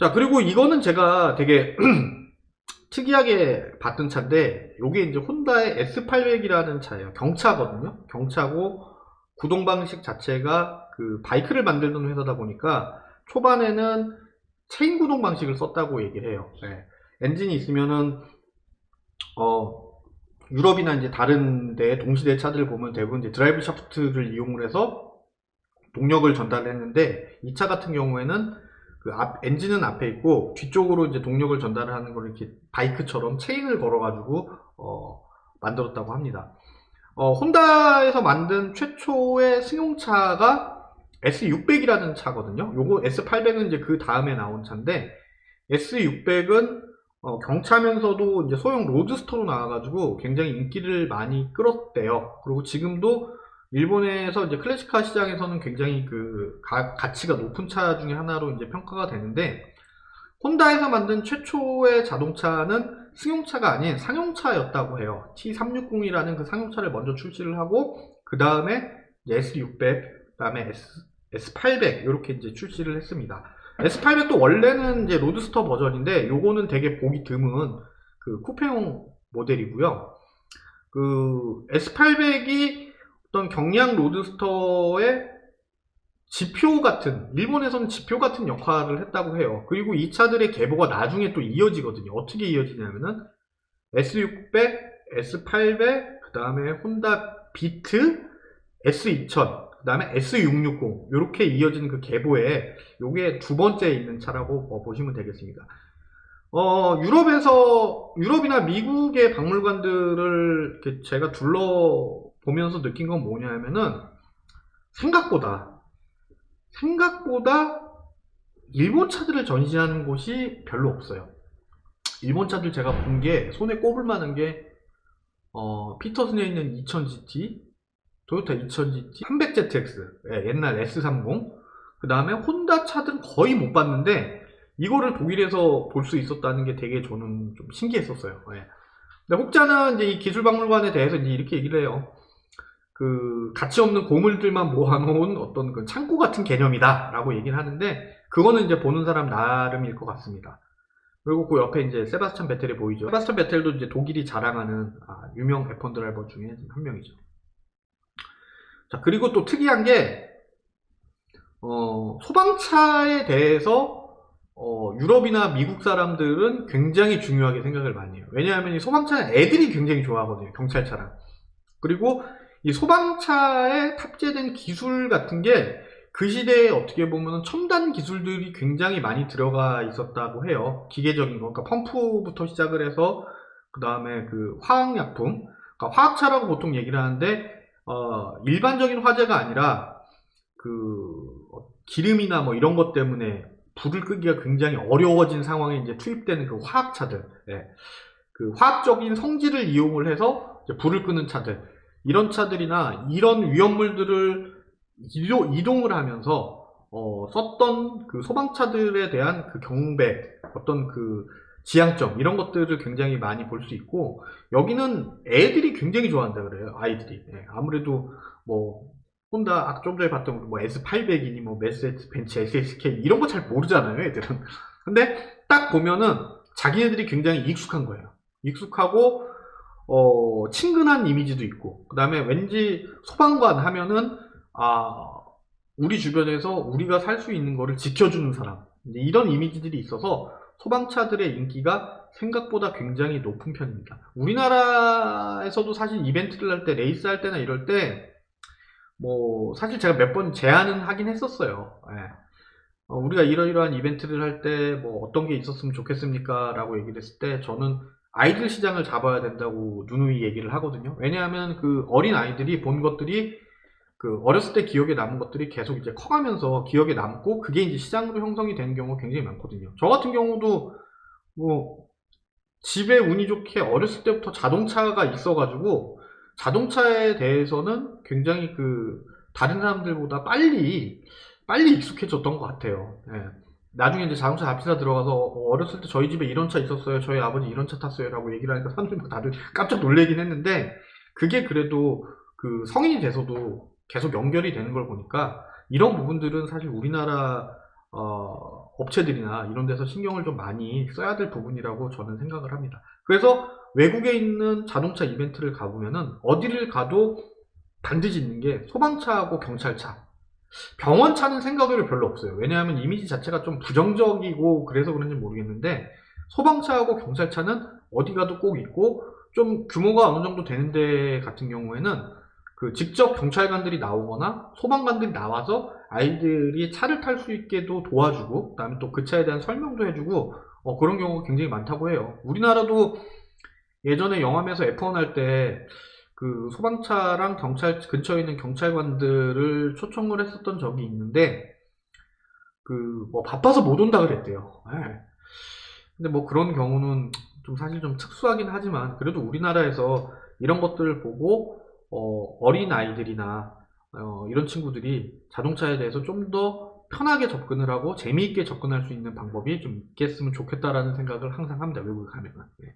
자, 그리고 이거는 제가 되게 특이하게 봤던 차인데, 요게 이제 혼다의 S800이라는 차예요. 경차거든요. 경차고, 구동 방식 자체가 그 바이크를 만들던 회사다 보니까 초반에는 체인 구동 방식을 썼다고 얘기를 해요. 네. 엔진이 있으면은 유럽이나 이제 다른 데 동시대 차들을 보면 대부분 이제 드라이브 샤프트를 이용을 해서 동력을 전달했는데, 이 차 같은 경우에는 그 엔진은 앞에 있고 뒤쪽으로 이제 동력을 전달을 하는 걸 이렇게 바이크처럼 체인을 걸어가지고 만들었다고 합니다. 혼다에서 만든 최초의 승용차가 S600이라는 차거든요. 요거 S800은 이제 그 다음에 나온 차인데, S600은 경차면서도 이제 소형 로드스터로 나와가지고 굉장히 인기를 많이 끌었대요. 그리고 지금도 일본에서 이제 클래식카 시장에서는 굉장히 그 가치가 높은 차 중에 하나로 이제 평가가 되는데, 혼다에서 만든 최초의 자동차는 승용차가 아닌 상용차였다고 해요. T360이라는 그 상용차를 먼저 출시를 하고, 그 다음에 S600, 그 다음에 S800 이렇게 이제 출시를 했습니다. S800도 원래는 이제 로드스터 버전인데, 요거는 되게 보기 드문 그 쿠페용 모델이고요. 그 S800이 어떤 경량 로드스터의 지표 같은, 일본에서는 지표 같은 역할을 했다고 해요. 그리고 이 차들의 계보가 나중에 또 이어지거든요. 어떻게 이어지냐면은 S600, S800, 그 다음에 혼다 비트, S2000, 그 다음에 S660 이렇게 이어지는 그 계보에 요게 두 번째에 있는 차라고 보시면 되겠습니다. 유럽이나 미국의 박물관들을 이렇게 제가 둘러보면서 느낀 건 뭐냐면은, 생각보다 일본 차들을 전시하는 곳이 별로 없어요. 일본 차들 제가 본 게 손에 꼽을 만한 게 피터슨에 있는 2000GT, 토요타 2000GT, 300ZX, 옛날 S30, 그 다음에 혼다 차들은 거의 못 봤는데, 이거를 독일에서 볼 수 있었다는 게 되게 저는 좀 신기했었어요. 근데 혹자는 이제 이 기술박물관에 대해서 이제 이렇게 얘기를 해요. 그 가치 없는 고물들만 모아놓은 어떤 그 창고 같은 개념이다 라고 얘기를 하는데, 그거는 이제 보는 사람 나름일 것 같습니다. 그리고 그 옆에 이제 세바스찬 베텔이 보이죠. 세바스찬 베텔도 이제 독일이 자랑하는 유명 F1 드라이버 중에 한 명이죠. 자, 그리고 또 특이한 게 소방차에 대해서 유럽이나 미국 사람들은 굉장히 중요하게 생각을 많이 해요. 왜냐하면 이 소방차는 애들이 굉장히 좋아하거든요. 경찰차랑. 그리고 이 소방차에 탑재된 기술 같은 게 그 시대에 어떻게 보면 첨단 기술들이 굉장히 많이 들어가 있었다고 해요. 기계적인 거, 그러니까 펌프부터 시작을 해서 그 다음에 그 화학약품, 그러니까 화학차라고 보통 얘기를 하는데, 일반적인 화재가 아니라 그 기름이나 뭐 이런 것 때문에 불을 끄기가 굉장히 어려워진 상황에 이제 투입되는 그 화학차들, 그 화학적인 성질을 이용을 해서 이제 불을 끄는 차들, 이런 차들이나 이런 위험물들을 이동을 하면서 썼던 그 소방차들에 대한 그 경백, 어떤 그 지향점, 이런 것들을 굉장히 많이 볼 수 있고, 여기는 애들이 굉장히 좋아한다 그래요. 아이들이. 아무래도 뭐 혼다 좀 전에 봤던 뭐 S800이니 뭐 메르세데스 벤츠 SSK 이런 거 잘 모르잖아요, 애들은. 근데 딱 보면은 자기네들이 굉장히 익숙한 거예요. 익숙하고 친근한 이미지도 있고, 그 다음에 왠지 소방관 하면은 우리 주변에서 우리가 살 수 있는 거를 지켜주는 사람, 이런 이미지들이 있어서 소방차들의 인기가 생각보다 굉장히 높은 편입니다. 우리나라에서도 사실 이벤트를 할 때, 레이스 할 때나 이럴 때 뭐 사실 제가 몇 번 제안은 하긴 했었어요. 우리가 이러이러한 이벤트를 할 때 뭐 어떤 게 있었으면 좋겠습니까? 라고 얘기를 했을 때, 저는 아이들 시장을 잡아야 된다고 누누이 얘기를 하거든요. 왜냐하면 그 어린 아이들이 본 것들이, 그 어렸을 때 기억에 남은 것들이 계속 이제 커가면서 기억에 남고, 그게 이제 시장으로 형성이 되는 경우가 굉장히 많거든요. 저 같은 경우도 뭐 집에 운이 좋게 어렸을 때부터 자동차가 있어가지고, 자동차에 대해서는 굉장히 그 다른 사람들보다 빨리 익숙해졌던 것 같아요. 나중에 이제 자동차 잡지사 들어가서 어렸을 때 저희 집에 이런 차 있었어요, 저희 아버지 이런 차 탔어요 라고 얘기를 하니까 사람들이 다들 깜짝 놀래긴 했는데, 그게 그래도 그 성인이 돼서도 계속 연결이 되는 걸 보니까, 이런 부분들은 사실 우리나라 업체들이나 이런 데서 신경을 좀 많이 써야 될 부분이라고 저는 생각을 합니다. 그래서 외국에 있는 자동차 이벤트를 가보면은 어디를 가도 반드시 있는 게 소방차하고 경찰차. 병원차는 생각으로 별로 없어요. 왜냐하면 이미지 자체가 좀 부정적이고 그래서 그런지 모르겠는데, 소방차하고 경찰차는 어디 가도 꼭 있고, 좀 규모가 어느 정도 되는 데 같은 경우에는 그 직접 경찰관들이 나오거나 소방관들이 나와서 아이들이 차를 탈 수 있게도 도와주고, 그다음에 또 그 차에 대한 설명도 해주고, 그런 경우가 굉장히 많다고 해요. 우리나라도 예전에 영암에서 F1 할 때 그 소방차랑 경찰 근처에 있는 경찰관들을 초청을 했었던 적이 있는데, 그 뭐 바빠서 못 온다 그랬대요. 예. 근데 뭐 그런 경우는 좀 사실 좀 특수하긴 하지만, 그래도 우리나라에서 이런 것들을 보고 어린 아이들이나 이런 친구들이 자동차에 대해서 좀 더 편하게 접근을 하고 재미있게 접근할 수 있는 방법이 좀 있겠으면 좋겠다라는 생각을 항상 합니다. 외국에 가면은. 예.